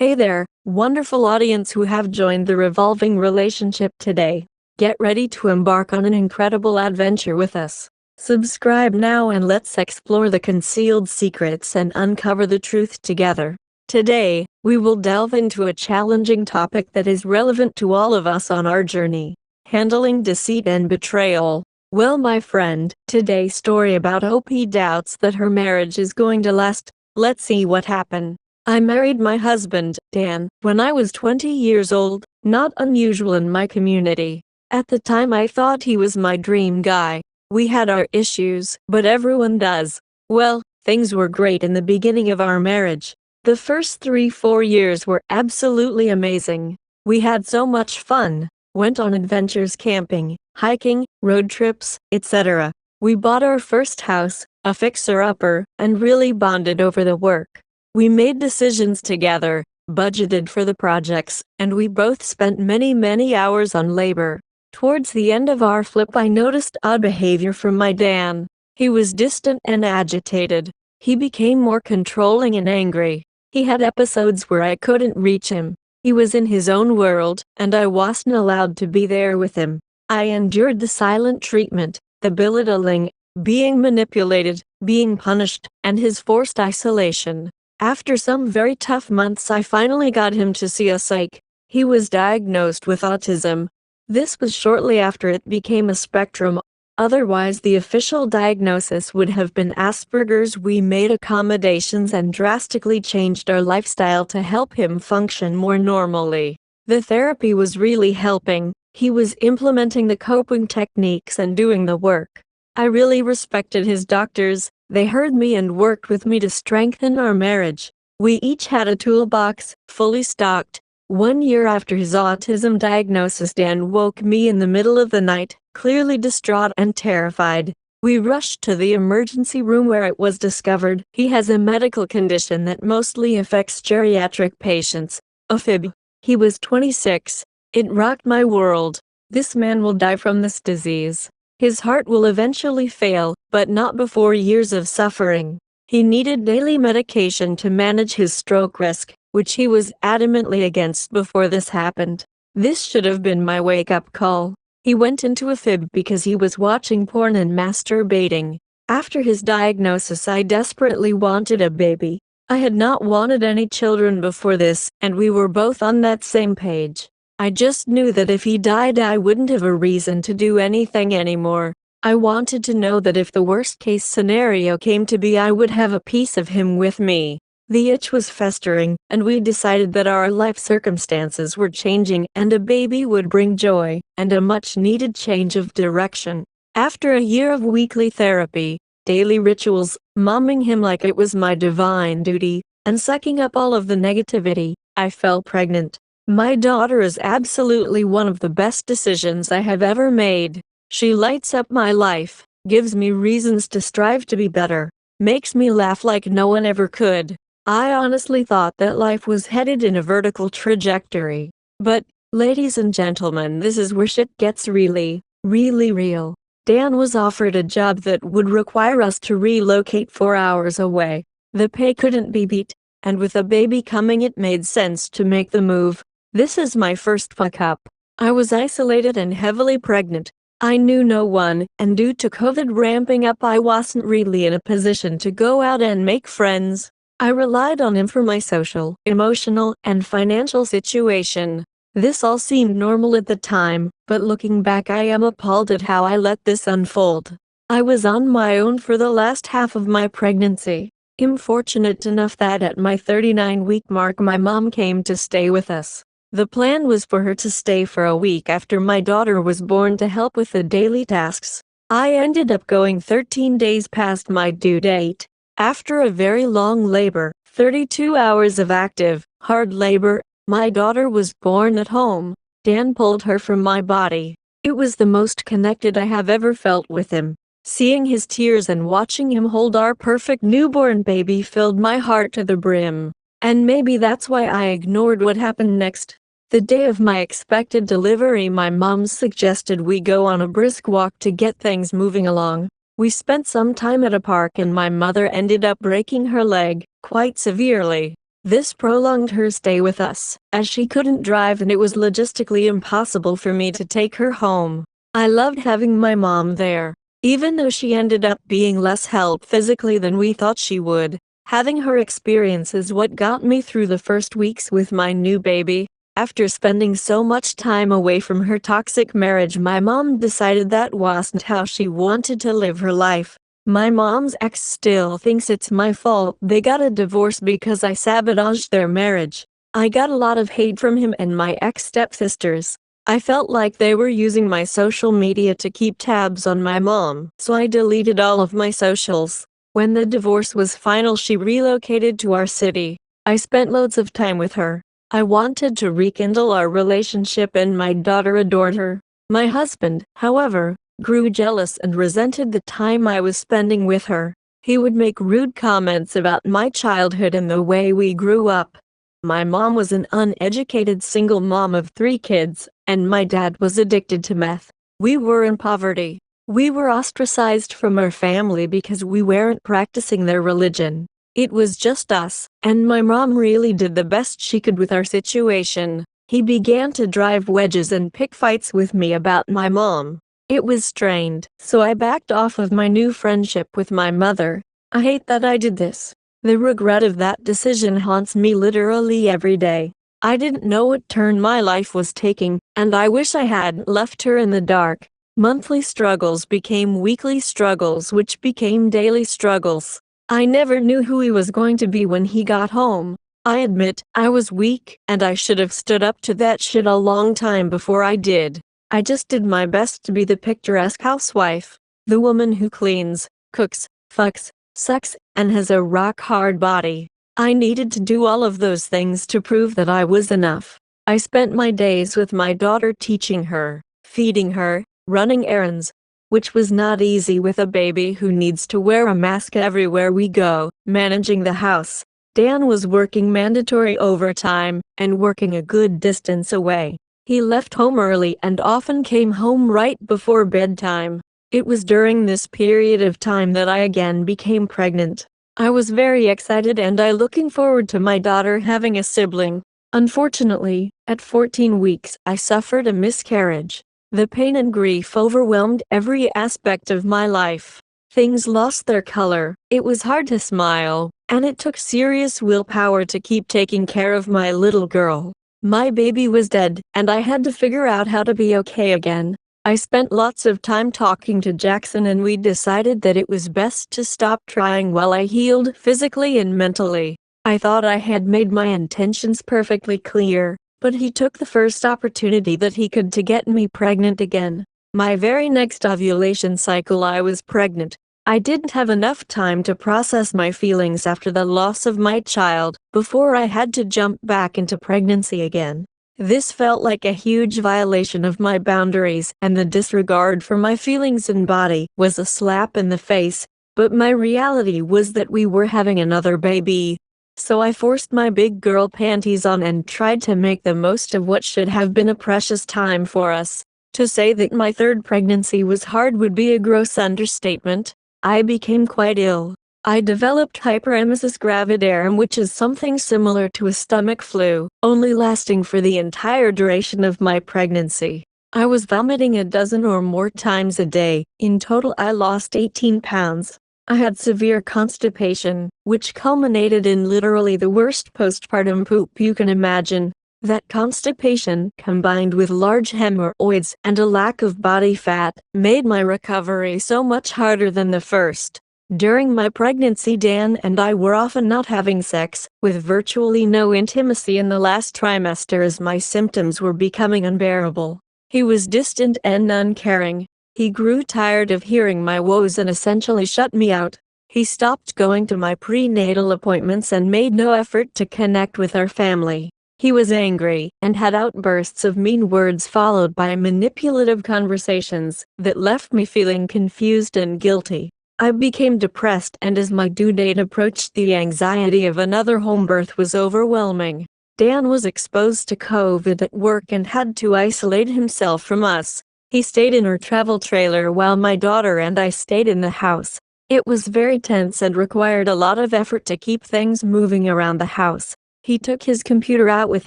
Hey there, wonderful audience who have joined the Revolving Relationship today. Get ready to embark on an incredible adventure with us. Subscribe now and let's explore the concealed secrets and uncover the truth together. Today, we will delve into a challenging topic that is relevant to all of us on our journey: handling deceit and betrayal. Well, my friend, today's story about OP doubts that her marriage is going to last. Let's see what happened. I married my husband, Dan, when I was 20 years old, not unusual in my community. At the time I thought he was my dream guy. We had our issues, but everyone does. Well, things were great in the beginning of our marriage. The first 3-4 years were absolutely amazing. We had so much fun, went on adventures, camping, hiking, road trips, etc. We bought our first house, a fixer-upper, and really bonded over the work. We made decisions together, budgeted for the projects, and we both spent many hours on labor. Towards the end of our flip, I noticed odd behavior from my Dan. He was distant and agitated. He became more controlling and angry. He had episodes where I couldn't reach him. He was in his own world, and I wasn't allowed to be there with him. I endured the silent treatment, the belittling, being manipulated, being punished, and his forced isolation. After some very tough months, I finally got him to see a psych. He was diagnosed with autism. This was shortly after it became a spectrum. Otherwise, the official diagnosis would have been Asperger's. We made accommodations and drastically changed our lifestyle to help him function more normally. The therapy was really helping. He was implementing the coping techniques and doing the work. I really respected his doctors. They heard me and worked with me to strengthen our marriage. We each had a toolbox, fully stocked. 1 year after his autism diagnosis, Dan woke me in the middle of the night, clearly distraught and terrified. We rushed to the emergency room where it was discovered he has a medical condition that mostly affects geriatric patients, AFib. He was 26. It rocked my world. This man will die from this disease. His heart will eventually fail, but not before years of suffering. He needed daily medication to manage his stroke risk, which he was adamantly against before this happened. This should have been my wake-up call. He went into AFib because he was watching porn and masturbating. After his diagnosis, I desperately wanted a baby. I had not wanted any children before this, and we were both on that same page. I just knew that if he died, I wouldn't have a reason to do anything anymore. I wanted to know that if the worst-case scenario came to be, I would have a piece of him with me. The itch was festering, and we decided that our life circumstances were changing and a baby would bring joy and a much-needed change of direction. After a year of weekly therapy, daily rituals, momming him like it was my divine duty, and sucking up all of the negativity, I fell pregnant. My daughter is absolutely one of the best decisions I have ever made. She lights up my life, gives me reasons to strive to be better, makes me laugh like no one ever could. I honestly thought that life was headed in a vertical trajectory. But, ladies and gentlemen, this is where shit gets really real. Dan was offered a job that would require us to relocate 4 hours away. The pay couldn't be beat, and with a baby coming, it made sense to make the move. This is my first fuck up. I was isolated and heavily pregnant. I knew no one, and due to COVID ramping up, I wasn't really in a position to go out and make friends. I relied on him for my social, emotional, and financial situation. This all seemed normal at the time, but looking back, I am appalled at how I let this unfold. I was on my own for the last half of my pregnancy. I'm fortunate enough that at my 39-week mark, my mom came to stay with us. The plan was for her to stay for a week after my daughter was born to help with the daily tasks. I ended up going 13 days past my due date. After a very long labor, 32 hours of active, hard labor, my daughter was born at home. Dan pulled her from my body. It was the most connected I have ever felt with him. Seeing his tears and watching him hold our perfect newborn baby filled my heart to the brim. And maybe that's why I ignored what happened next. The day of my expected delivery, my mom suggested we go on a brisk walk to get things moving along. We spent some time at a park and my mother ended up breaking her leg, quite severely. This prolonged her stay with us, as she couldn't drive and it was logistically impossible for me to take her home. I loved having my mom there. Even though she ended up being less help physically than we thought she would, having her experience is what got me through the first weeks with my new baby. After spending so much time away from her toxic marriage, my mom decided that wasn't how she wanted to live her life. My mom's ex still thinks it's my fault they got a divorce because I sabotaged their marriage. I got a lot of hate from him and my ex-stepsisters. I felt like they were using my social media to keep tabs on my mom, so I deleted all of my socials. When the divorce was final, she relocated to our city. I spent loads of time with her. I wanted to rekindle our relationship and my daughter adored her. My husband, however, grew jealous and resented the time I was spending with her. He would make rude comments about my childhood and the way we grew up. My mom was an uneducated single mom of 3 kids, and my dad was addicted to meth. We were in poverty. We were ostracized from our family because we weren't practicing their religion. It was just us, and my mom really did the best she could with our situation. He began to drive wedges and pick fights with me about my mom. It was strained, so I backed off of my new friendship with my mother. I hate that I did this. The regret of that decision haunts me literally every day. I didn't know what turn my life was taking, and I wish I hadn't left her in the dark. Monthly struggles became weekly struggles, which became daily struggles. I never knew who he was going to be when he got home. I admit, I was weak, and I should have stood up to that shit a long time before I did. I just did my best to be the picturesque housewife. The woman who cleans, cooks, fucks, sucks, and has a rock-hard body. I needed to do all of those things to prove that I was enough. I spent my days with my daughter teaching her, feeding her, running errands, which was not easy with a baby who needs to wear a mask everywhere we go, managing the house. Dan was working mandatory overtime and working a good distance away. He left home early and often came home right before bedtime. It was during this period of time that I again became pregnant. I was very excited and I looking forward to my daughter having a sibling. Unfortunately, at 14 weeks, I suffered a miscarriage. The pain and grief overwhelmed every aspect of my life. Things lost their color, it was hard to smile, and it took serious willpower to keep taking care of my little girl. My baby was dead, and I had to figure out how to be okay again. I spent lots of time talking to Jackson and we decided that it was best to stop trying while I healed physically and mentally. I thought I had made my intentions perfectly clear, but he took the first opportunity that he could to get me pregnant again. My very next ovulation cycle I was pregnant. I didn't have enough time to process my feelings after the loss of my child before I had to jump back into pregnancy again. This felt like a huge violation of my boundaries, and the disregard for my feelings and body was a slap in the face, but my reality was that we were having another baby. So I forced my big girl panties on and tried to make the most of what should have been a precious time for us. To say that my third pregnancy was hard would be a gross understatement. I became quite ill. I developed hyperemesis gravidarum, which is something similar to a stomach flu, only lasting for the entire duration of my pregnancy. I was vomiting a dozen or more times a day. In total, I lost 18 pounds. I had severe constipation, which culminated in literally the worst postpartum poop you can imagine. That constipation, combined with large hemorrhoids and a lack of body fat, made my recovery so much harder than the first. During my pregnancy, Dan and I were often not having sex, with virtually no intimacy in the last trimester as my symptoms were becoming unbearable. He was distant and uncaring. He grew tired of hearing my woes and essentially shut me out. He stopped going to my prenatal appointments and made no effort to connect with our family. He was angry and had outbursts of mean words followed by manipulative conversations that left me feeling confused and guilty. I became depressed, and as my due date approached, the anxiety of another home birth was overwhelming. Dan was exposed to COVID at work and had to isolate himself from us. He stayed in our travel trailer while my daughter and I stayed in the house. It was very tense and required a lot of effort to keep things moving around the house. He took his computer out with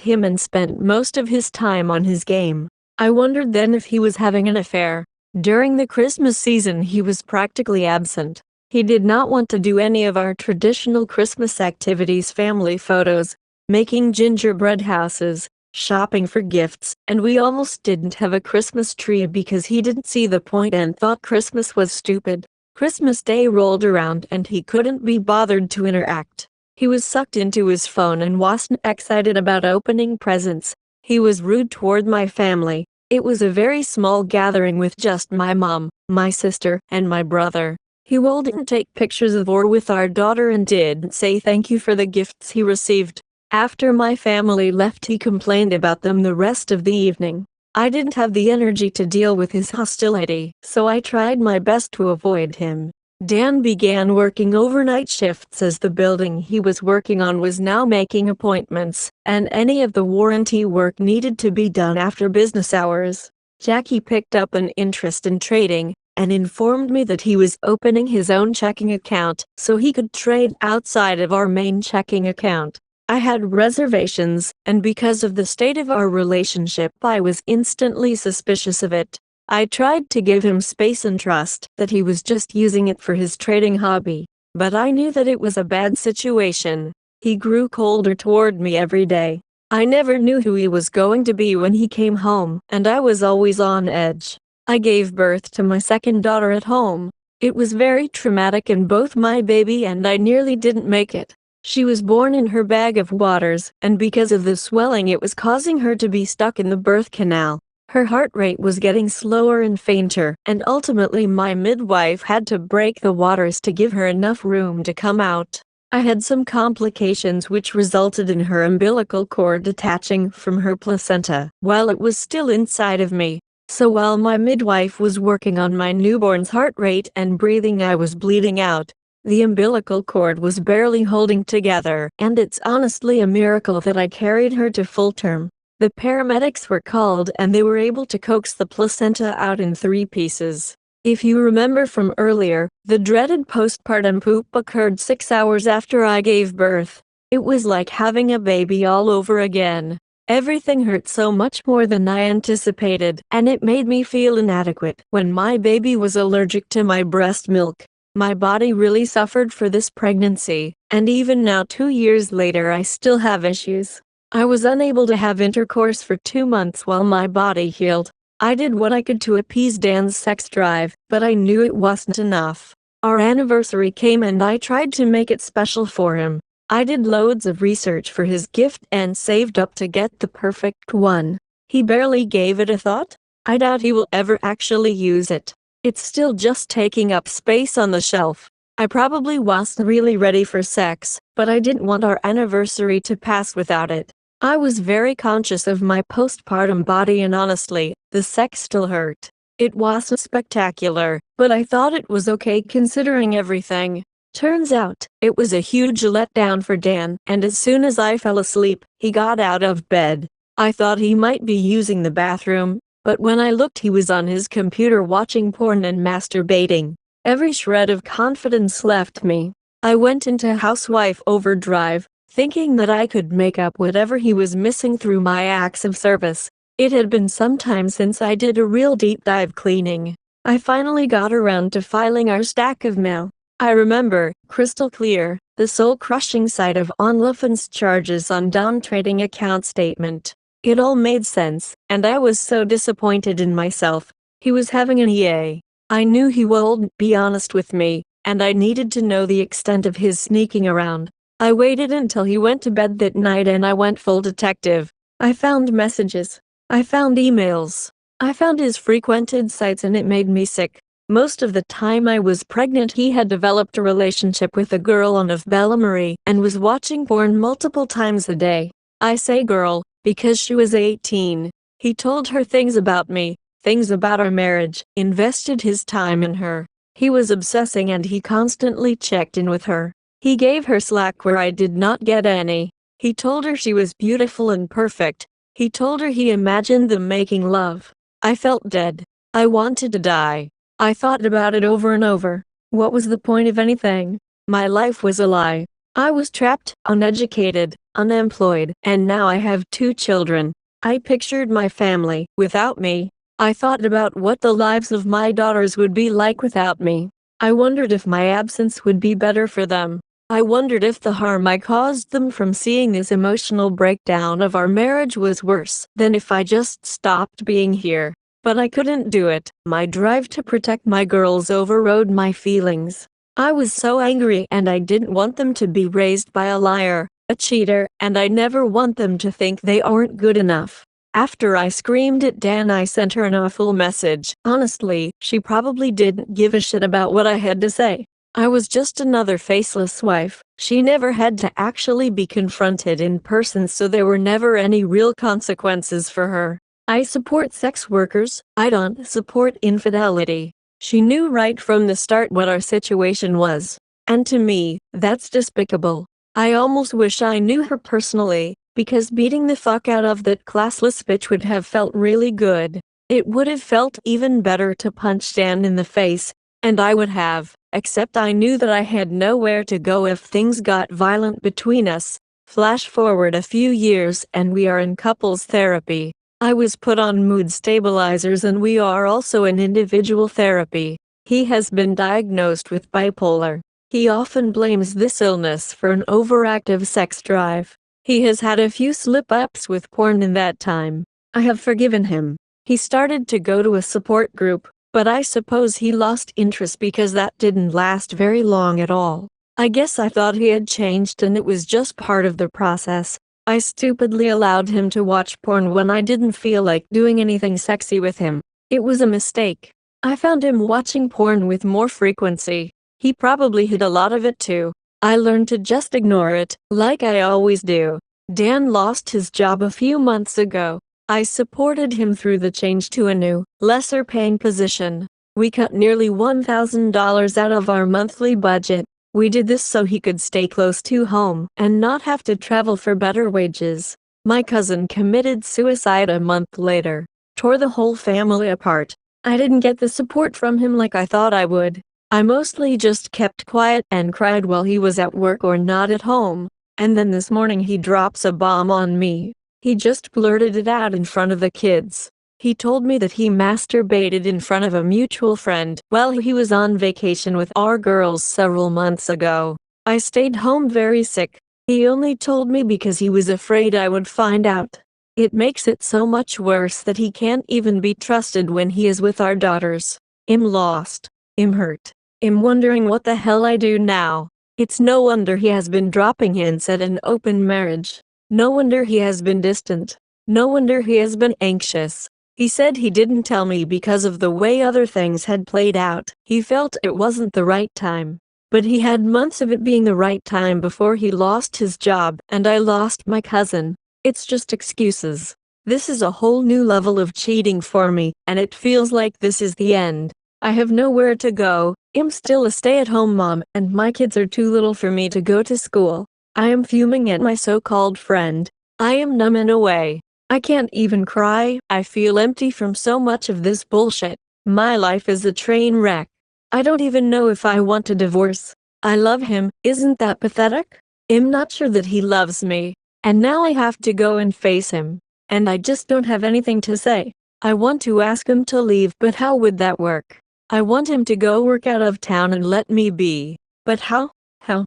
him and spent most of his time on his game. I wondered then if he was having an affair. During the Christmas season he was practically absent. He did not want to do any of our traditional Christmas activities, family photos, making gingerbread houses, shopping for gifts, and we almost didn't have a Christmas tree because he didn't see the point and thought Christmas was stupid. Christmas Day rolled around and he couldn't be bothered to interact. He was sucked into his phone and wasn't excited about opening presents. He was rude toward my family. It was a very small gathering with just my mom, my sister, and my brother. He wouldn't take pictures of or with our daughter and didn't say thank you for the gifts he received. After my family left he complained about them the rest of the evening. I didn't have the energy to deal with his hostility, so I tried my best to avoid him. Dan began working overnight shifts as the building he was working on was now making appointments, and any of the warranty work needed to be done after business hours. Jackie picked up an interest in trading, and informed me that he was opening his own checking account so he could trade outside of our main checking account. I had reservations, and because of the state of our relationship I was instantly suspicious of it. I tried to give him space and trust that he was just using it for his trading hobby, but I knew that it was a bad situation. He grew colder toward me every day. I never knew who he was going to be when he came home, and I was always on edge. I gave birth to my second daughter at home. It was very traumatic, and both my baby and I nearly didn't make it. She was born in her bag of waters, and because of the swelling it was causing her to be stuck in the birth canal. Her heart rate was getting slower and fainter, and ultimately my midwife had to break the waters to give her enough room to come out. I had some complications which resulted in her umbilical cord detaching from her placenta while it was still inside of me. So while my midwife was working on my newborn's heart rate and breathing, I was bleeding out. The umbilical cord was barely holding together, and it's honestly a miracle that I carried her to full term. The paramedics were called and they were able to coax the placenta out in 3 pieces. If you remember from earlier, the dreaded postpartum poop occurred 6 hours after I gave birth. It was like having a baby all over again. Everything hurt so much more than I anticipated, and it made me feel inadequate when my baby was allergic to my breast milk. My body really suffered for this pregnancy, and even now 2 years later I still have issues. I was unable to have intercourse for 2 months while my body healed. I did what I could to appease Dan's sex drive, but I knew it wasn't enough. Our anniversary came and I tried to make it special for him. I did loads of research for his gift and saved up to get the perfect one. He barely gave it a thought. I doubt he will ever actually use it. It's still just taking up space on the shelf. I probably wasn't really ready for sex, but I didn't want our anniversary to pass without it. I was very conscious of my postpartum body, and honestly, the sex still hurt. It wasn't spectacular, but I thought it was okay considering everything. Turns out, it was a huge letdown for Dan, and as soon as I fell asleep, he got out of bed. I thought he might be using the bathroom, but when I looked he was on his computer watching porn and masturbating. Every shred of confidence left me. I went into housewife overdrive, thinking that I could make up whatever he was missing through my acts of service. It had been some time since I did a real deep dive cleaning. I finally got around to filing our stack of mail. I remember, crystal clear, the soul-crushing sight of Onlufen's charges on down trading account statement. It all made sense, and I was so disappointed in myself. He was having an EA. I knew he wouldn't be honest with me, and I needed to know the extent of his sneaking around. I waited until he went to bed that night and I went full detective. I found messages. I found emails. I found his frequented sites, and it made me sick. Most of the time I was pregnant he had developed a relationship with a girl on of Bella Marie and was watching porn multiple times a day. I say girl, because she was 18. He told her things about me, things about our marriage, invested his time in her. He was obsessing and he constantly checked in with her. He gave her slack where I did not get any. He told her she was beautiful and perfect. He told her he imagined them making love. I felt dead. I wanted to die. I thought about it over and over. What was the point of anything? My life was a lie. I was trapped, uneducated, unemployed, and now I have 2 children. I pictured my family without me. I thought about what the lives of my daughters would be like without me. I wondered if my absence would be better for them. I wondered if the harm I caused them from seeing this emotional breakdown of our marriage was worse than if I just stopped being here. But I couldn't do it. My drive to protect my girls overrode my feelings. I was so angry and I didn't want them to be raised by a liar, a cheater, and I never want them to think they aren't good enough. After I screamed at Dan, I sent her an awful message. Honestly, she probably didn't give a shit about what I had to say. I was just another faceless wife. She never had to actually be confronted in person, so there were never any real consequences for her. I support sex workers. I don't support infidelity. She knew right from the start what our situation was. And to me, that's despicable. I almost wish I knew her personally, because beating the fuck out of that classless bitch would have felt really good. It would have felt even better to punch Dan in the face, and I would have, except I knew that I had nowhere to go if things got violent between us. Flash forward a few years and we are in couples therapy. I was put on mood stabilizers and we are also in individual therapy. He has been diagnosed with bipolar. He often blames this illness for an overactive sex drive. He has had a few slip-ups with porn in that time. I have forgiven him. He started to go to a support group, but I suppose he lost interest because that didn't last very long at all. I guess I thought he had changed and it was just part of the process. I stupidly allowed him to watch porn when I didn't feel like doing anything sexy with him. It was a mistake. I found him watching porn with more frequency. He probably hid a lot of it too. I learned to just ignore it, like I always do. Dan lost his job a few months ago. I supported him through the change to a new, lesser paying position. We cut nearly $1,000 out of our monthly budget. We did this so he could stay close to home and not have to travel for better wages. My cousin committed suicide a month later. Tore the whole family apart. I didn't get the support from him like I thought I would. I mostly just kept quiet and cried while he was at work or not at home. And then this morning he drops a bomb on me. He just blurted it out in front of the kids. He told me that he masturbated in front of a mutual friend while he was on vacation with our girls several months ago. I stayed home very sick. He only told me because he was afraid I would find out. It makes it so much worse that he can't even be trusted when he is with our daughters. I'm lost. I'm hurt. I'm wondering what the hell I do now. It's no wonder he has been dropping hints at an open marriage. No wonder he has been distant. No wonder he has been anxious. He said he didn't tell me because of the way other things had played out. He felt it wasn't the right time. But he had months of it being the right time before he lost his job and I lost my cousin. It's just excuses. This is a whole new level of cheating for me, and it feels like this is the end. I have nowhere to go. I'm still a stay-at-home mom, and my kids are too little for me to go to school. I am fuming at my so-called friend. I am numb in a way. I can't even cry. I feel empty from so much of this bullshit. My life is a train wreck. I don't even know if I want a divorce. I love him. Isn't that pathetic? I'm not sure that he loves me. And now I have to go and face him. And I just don't have anything to say. I want to ask him to leave, but how would that work? I want him to go work out of town and let me be. But how? How?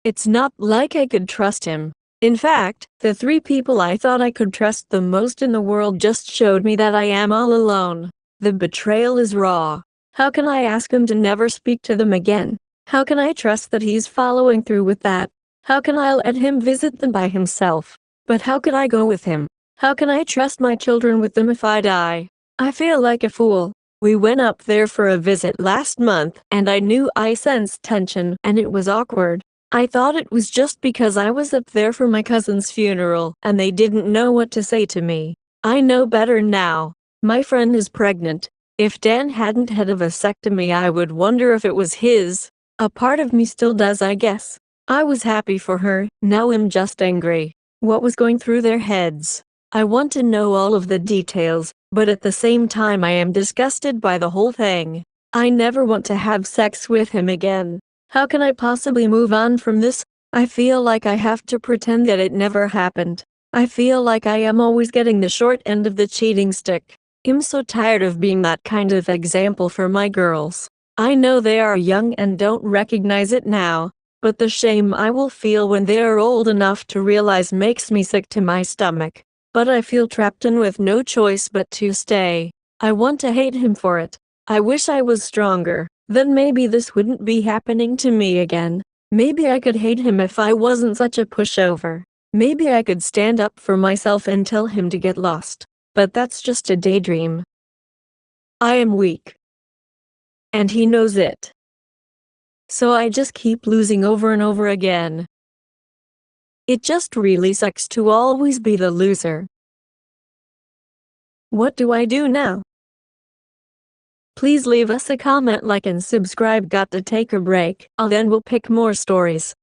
It's not like I could trust him. In fact, the 3 people I thought I could trust the most in the world just showed me that I am all alone. The betrayal is raw. How can I ask him to never speak to them again? How can I trust that he's following through with that? How can I let him visit them by himself? But how could I go with him? How can I trust my children with them if I die? I feel like a fool. We went up there for a visit last month and I sensed tension and it was awkward. I thought it was just because I was up there for my cousin's funeral and they didn't know what to say to me. I know better now. My friend is pregnant. If Dan hadn't had a vasectomy, I would wonder if it was his. A part of me still does, I guess. I was happy for her, now I'm just angry. What was going through their heads? I want to know all of the details, but at the same time I am disgusted by the whole thing. I never want to have sex with him again. How can I possibly move on from this? I feel like I have to pretend that it never happened. I feel like I am always getting the short end of the cheating stick. I'm so tired of being that kind of example for my girls. I know they are young and don't recognize it now, but the shame I will feel when they are old enough to realize makes me sick to my stomach. But I feel trapped and with no choice but to stay. I want to hate him for it. I wish I was stronger. Then maybe this wouldn't be happening to me again. Maybe I could hate him if I wasn't such a pushover. Maybe I could stand up for myself and tell him to get lost. But that's just a daydream. I am weak. And he knows it. So I just keep losing over and over again. It just really sucks to always be the loser. What do I do now? Please leave us a comment, like, and subscribe. Got to take a break. Then we'll pick more stories.